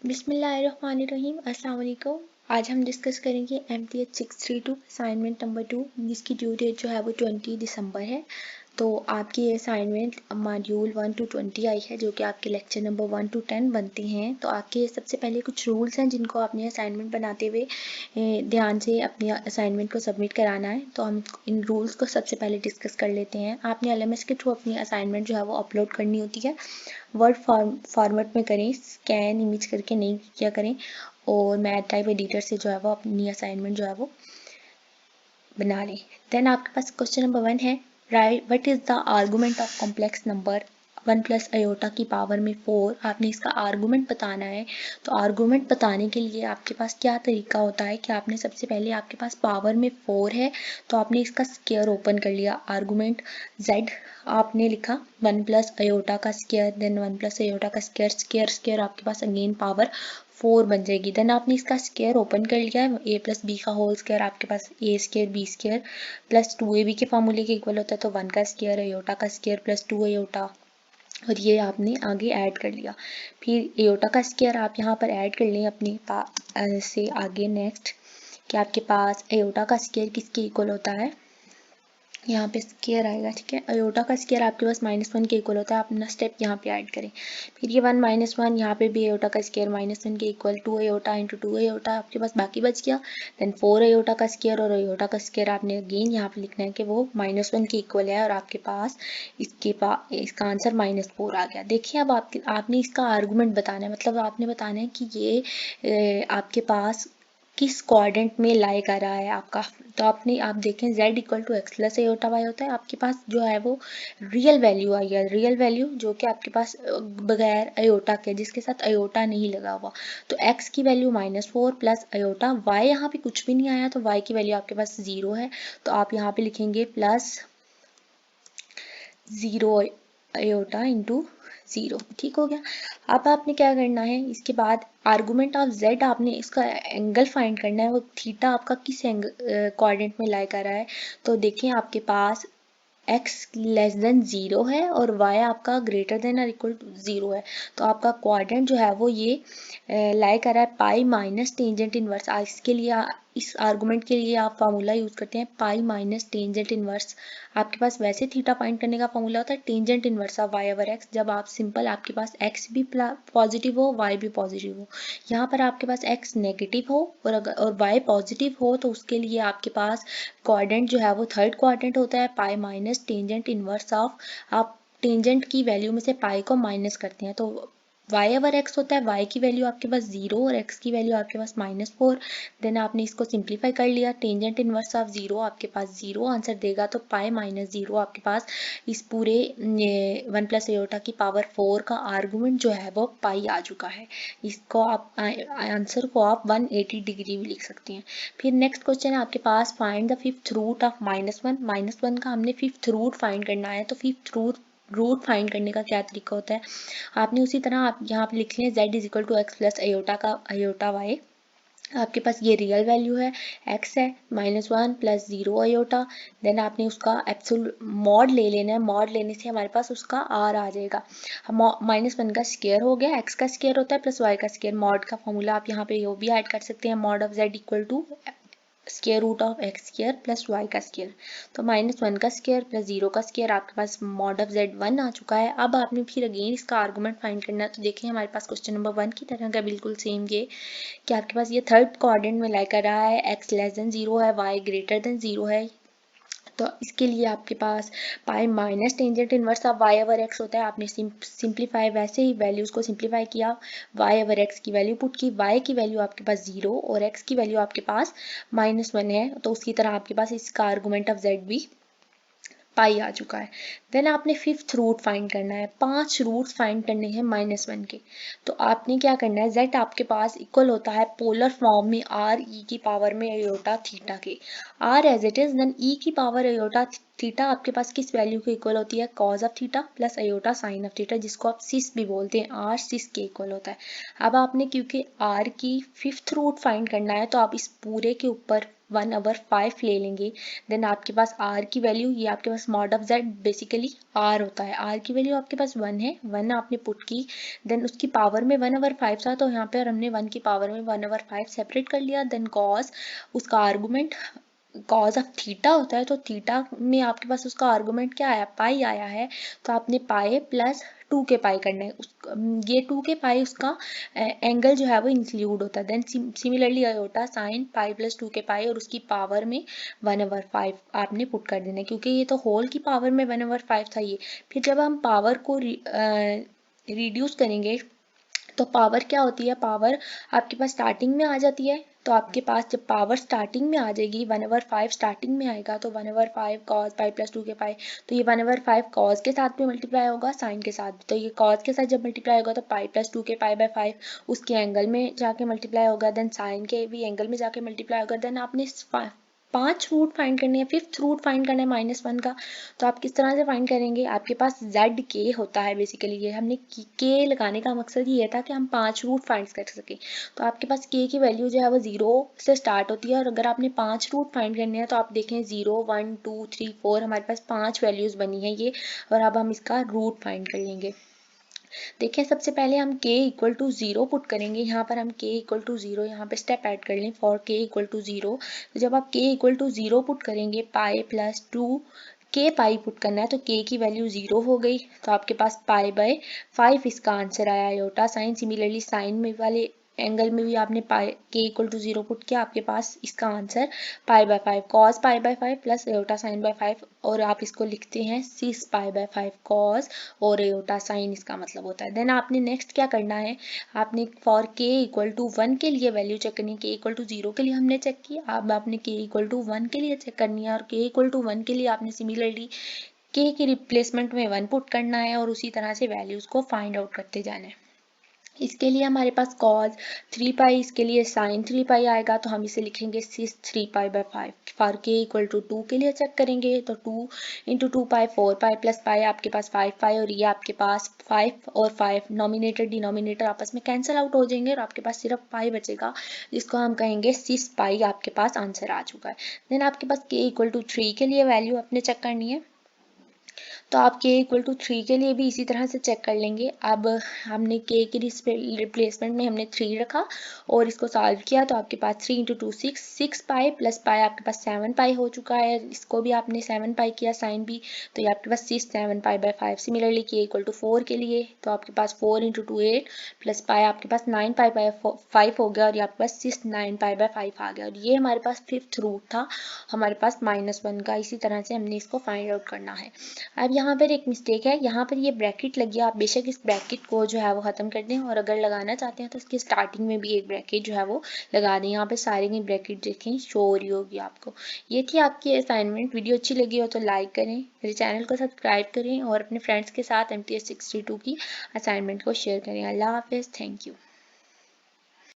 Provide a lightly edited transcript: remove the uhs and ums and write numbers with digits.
बिस्मिल्लाहिर्रहमानिर्रहीम। अस्सलाम वालेकुम। आज हम डिस्कस करेंगे MTH 632 असाइनमेंट नंबर 2 जिसकी ड्यू डेट जो है वो 20 दिसंबर है। तो आपकी ये असाइनमेंट मॉड्यूल 1 to 20 आई है जो कि आपके लेक्चर नंबर 1 to 10 बनते हैं। तो आपके सबसे पहले कुछ रूल्स हैं जिनको आपने असाइनमेंट बनाते हुए ध्यान से अपनी असाइनमेंट को सबमिट कराना है। तो हम इन रूल्स को सबसे पहले डिस्कस कर लेते हैं। आपने LMS के थ्रू अपनी असाइनमेंट जो है वो अपलोड करनी होती है। वर्ड फॉर्मेट में करें, स्कैन इमेज करके नहीं किया करें। और मैथ टाइप एडिटर से जो है वो अपनी असाइनमेंट जो है वो बना लें। देन आपके पास क्वेश्चन नंबर 1 है, right what is the argument of complex number 1 plus iota की पावर में 4। आपने इसका आर्गुमेंट बताना है। तो आर्गुमेंट बताने के लिए आपके पास क्या तरीका होता है कि आपने सबसे पहले आपके पास पावर में 4 है तो आपने इसका स्क्वायर ओपन कर लिया। आर्गुमेंट z आपने लिखा 1 प्लस आयोटा का स्क्वायर, देन 1 प्लस आयोटा का स्क्वायर, स्क्वायर स्क्वायर आपके पास अगेन पावर 4 बन जाएगी। देन आपने इसका स्क्वायर ओपन कर लिया है, a प्लस बी का होल स्क्वायर आपके पास a square B square plus 2ab के फार्मूले के इक्वल होता है। तो 1 का स्क्वायर आयोटा का स्क्वायर प्लस 2 आयोटा, और ये आपने आगे ऐड कर लिया। फिर आयोटा का स्क्वायर आप यहाँ पर ऐड कर लें अपने से आगे नेक्स्ट कि आपके पास आयोटा का स्क्वायर किसके इक्वल होता है, यहाँ पे स्क्वायर आएगा, ठीक है। आयोटा का स्क्वायर आपके पास -1 के इक्वल होता है। आप अपना स्टेप यहाँ पे ऐड करें। फिर ये 1 -1 यहाँ पे भी आयोटा का स्क्वायर -1 के इक्वल 2 आयोटा इंटू 2 आयोटा आपके पास बाकी बच गया। देन 4 आयोटा का स्क्वायर, और आयोटा का स्क्वायर आपने अगेन यहाँ पे लिखना है कि वो -1 के इक्वल है और आपके पास इसका आंसर -4 आ गया। देखिए अब आपने इसका आर्गूमेंट बताना है, मतलब आपने बताना है कि ये आपके पास किस क्वाड्रेंट में लाई कर रहा है आपका। तो आप देखें z equal to X plus iota Y होता है। आपके पास जो है वो रियल वैल्यू आई है, रियल वैल्यू जो कि आपके पास बगैर अयोटा के, जिसके साथ अयोटा नहीं लगा हुआ। तो x की वैल्यू -4 प्लस अयोटा, y यहाँ पे कुछ भी नहीं आया तो y की वैल्यू आपके पास 0 है। तो आप यहाँ पे लिखेंगे प्लस 0 अयोटा इंटू 0, ठीक हो गया। अब आपने क्या करना है, इसके बाद आर्गुमेंट ऑफ z आपने इसका एंगल फाइंड करना है, वो थीटा आपका किस एंगल कोऑर्डिनेट में लाई कर रहा है। तो देखिए आपके पास x लेस देन 0 है और y आपका ग्रेटर देन और इक्वल टू 0 है। तो आपका कोऑर्डिनेट जो है वो ये लाई कर रहा है पाई माइनस टेंजेंट इनवर्स। इसके लिए इस आर्गुमेंट के लिए आप फार्मूला यूज करते हैं पाई माइनस टेंजेंट इनवर्स। आपके पास वैसे थीटा फाइंड करने का फार्मूला होता है tangent inverse of Y over X. जब आप सिंपल आपके पास x भी पॉजिटिव हो y भी पॉजिटिव हो। यहाँ पर आपके पास x नेगेटिव हो और y पॉजिटिव हो तो उसके लिए आपके पास कोऑर्डिनेट जो है वो थर्ड कोऑर्डिनेट होता है पाई माइनस टेंजेंट इनवर्स ऑफ। आप टेंजेंट की वैल्यू में से पाई को माइनस करते हैं तो y ओवर x होता है। y की वैल्यू आपके पास 0 और x की वैल्यू आपके पास -4। देन आपने इसको सिंप्लीफाई कर लिया, टेंजेंट इनवर्स ऑफ 0 आपके पास 0 आंसर देगा। तो पाई माइनस 0 आपके पास इस पूरे 1 प्लस आयोटा की पावर 4 का आर्गुमेंट जो है वो पाई आ चुका है। इसको आप आंसर को आप 180 डिग्री भी लिख सकते हैं। फिर नेक्स्ट क्वेश्चन है आपके पास, find the fifth root of -1। -1 का हमने फिफ्थ रूट फाइंड करना है। तो फिफ्थ रूट फाइंड करने का क्या तरीका होता है, आपने उसी तरह आप यहाँ पे लिख लें z is equal to X plus iota का आयोटा y। आपके पास ये रियल वैल्यू है, x है -1 प्लस 0 आयोटा। देन आपने उसका एब्सोल्यूट मॉड ले लेना है, मॉड लेने से हमारे पास उसका r आ जाएगा। -1 का स्क्वायर हो गया, x का स्क्वायर होता है प्लस y का स्क्वायर। मॉड का फॉर्मूला आप यहाँ पे ये भी ऐड कर सकते हैं, mod of z equal to square root of X square plus Y का स्क्वायर। तो -1 का स्क्वायर प्लस 0 का स्क्वायर आपके पास मॉड ऑफ z 1 आ चुका है। अब आपने फिर अगेन इसका आर्गुमेंट फाइंड करना है। तो देखिए हमारे पास क्वेश्चन नंबर 1 की तरह का बिल्कुल सेम ये कि आपके पास ये थर्ड कोऑर्डिनेट में लाई कर रहा है, x लेस देन 0 है, y ग्रेटर देन 0 है। तो इसके लिए आपके पास pi minus tangent inverse of y over x होता है। आपने सिंप्लीफाई वैसे ही वैल्यूज को सिंप्लीफाई किया, y ओवर x की वैल्यू पुट की, y की वैल्यू आपके पास 0 और x की वैल्यू आपके पास -1 है। तो उसकी तरह आपके पास इसका आर्गुमेंट ऑफ z भी पाई आ चुका है। देन आपने फिफ्थ रूट फाइंड करना है, 5 रूट्स फाइंड करने हैं -1 के। तो आपने क्या करना है, z आपके पास इक्वल होता है पोलर फॉर्म में r e की पावर में आयोटा थीटा के। r as it is, then e की पावर आयोटा थीटा आपके पास किस वैल्यू के इक्वल होती है, cos of theta plus iota sine of theta, जिसको आप सिस भी बोलते हैं, r सिस के इक्वल होता है। अब आपने क्योंकि r की फिफ्थ रूट फाइंड करना है तो आप इस पूरे के ऊपर 1/5 ले लेंगे, देन आपके पास r की वैल्यू, ये आपके पास mod of z basically r होता है, r की वैल्यू आपके पास 1 है, 1 आपने पुट की, देन उसकी पावर में 1/5 था तो यहाँ पे हमने 1 की पावर में 1/5 सेपरेट कर लिया, देन कॉस उसका आर्गुमेंट कॉज ऑफ थीटा होता है, तो थीटा में आपके पास उसका आर्गुमेंट क्या आया, पाई आया है, तो आपने पाई प्लस 2 के पाई करना है, ये 2 के पाई उसका एंगल जो है वो इंक्लूड होता है, then similarly iota sine pi plus 2 के पाई और उसकी पावर में 1/5 आपने पुट कर देना है, क्योंकि ये तो होल की पावर में 1/5 था ये। फिर जब हम पावर को रिड्यूस करेंगे तो पावर क्या होती है, पावर आपके पास स्टार्टिंग में आ जाती है, तो आपके पास जब पावर स्टार्टिंग में आ जाएगी 1/5 स्टार्टिंग में आएगा, तो 1/5 कॉस पाई प्लस 2 के पाई, तो ये 1/5 कॉस के साथ भी मल्टीप्लाई होगा, साइन के साथ भी, तो ये कॉस के साथ जब मल्टीप्लाई होगा तो पाई प्लस 2 के पाई बाय 5 उसके एंगल में जाके मल्टीप्लाई होगा, देन साइन के भी एंगल में जाके मल्टीप्लाई होगा, देन आपने 5 रूट फाइंड करनी है, 5th रूट फाइंड करना है -1 का, तो आप किस तरह से फाइंड करेंगे, आपके पास जेड के होता है बेसिकली, ये हमने के लगाने का मकसद ये था कि हम 5 रूट फाइंड कर सकें, तो आपके पास के की वैल्यू जो है वो 0 से स्टार्ट होती है, और अगर आपने 5 रूट फाइंड करने हैं तो आप देखें 0 1 2 3 4 हमारे पास 5 वैल्यूज बनी है ये, और अब हम इसका रूट फाइंड कर लेंगे। देखिए सबसे पहले हम k इक्वल टू 0 पुट करेंगे, यहाँ पर हम k इक्वल टू 0 यहाँ पे स्टेप ऐड कर लें, फॉर k इक्वल टू 0, तो जब आप k इक्वल टू 0 पुट करेंगे पाई प्लस 2 k पाई पुट करना है, तो k की वैल्यू 0 हो गई, तो आपके पास पाई बाय 5 इसका आंसर आया, आयोटा साइन, सिमिलरली साइन में वाले एंगल में भी आपने पाई के इक्वल टू 0 पुट किया, आपके पास इसका answer pi by 5 cos pi by 5 plus iota sine by 5, और आप इसको लिखते हैं सिस पाई बाय 5 कॉस और एयोटा साइन इसका मतलब होता है। देन आपने नेक्स्ट क्या करना है, आपने फॉर के इक्वल टू 1 के लिए वैल्यू चेक करनी है, के इक्वल टू 0 के लिए हमने चेक की, अब आपने के इक्वल टू 1 के लिए चेक करनी है, और के इक्वल टू 1 के लिए आपने सिमिलरली के की रिप्लेसमेंट में 1 पुट करना है, और उसी तरह से वैल्यूज को फाइंड आउट करते जाना है। इसके लिए हमारे पास कॉज 3 पाई, इसके लिए साइन 3 पाई आएगा, तो हम इसे लिखेंगे सिस 3 पाई बाय 5, फॉर के इक्वल टू 2 के लिए चेक करेंगे, तो 2 इंटू 2 पाई 4 पाई प्लस पाई आपके पास 5 पाई, और ये आपके पास 5 और 5 नॉमिनेटर डिनोमिनेटर आपस में कैंसिल आउट हो जाएंगे, और आपके पास सिर्फ पाई बचेगा, जिसको हम कहेंगे सिस पाई, आपके पास आंसर आ चुका है। देन आपके पास के इक्वल टू 3 के लिए वैल्यू अपने चेक करनी है, तो आप के इक्वल टू 3 के लिए भी इसी तरह से चेक कर लेंगे। अब हमने के की रिप्लेसमेंट में हमने 3 रखा और इसको सॉल्व किया, तो आपके पास 3 इंटू 2 6 पाई प्लस पाई आपके पास 7 पाई हो चुका है, इसको भी आपने 7 पाई किया साइन भी, तो ये आपके पास 6 7 पाई बाय 5। सिमिलरली के इक्वल टू 4 के लिए, तो आपके पास 4 इंटू 2 8 प्लस पाई आपके पास 9 पाई बाय 5 हो गया, और ये आपके पास 6 9 पाई बाय 5 आ गया, और ये हमारे पास 5th रूट था हमारे पास -1 का। इसी तरह से हमने इसको फाइंड आउट करना है। अब यहाँ पर एक मिस्टेक है, यहाँ पर ये ब्रैकेट लगी है, आप बेशक इस ब्रैकेट को जो है वो ख़त्म कर दें, और अगर लगाना चाहते हैं तो इसकी स्टार्टिंग में भी एक ब्रैकेट जो है वो लगा दें। यहाँ पे सारे की ब्रैकेट देखें शो हो रही होगी आपको। ये थी आपकी असाइनमेंट। वीडियो अच्छी लगी हो तो लाइक करें, मेरे चैनल को सब्सक्राइब करें, और अपने फ्रेंड्स के साथ MTS 62 की असाइनमेंट को शेयर करें। अल्लाह हाफिज़, थैंक यू।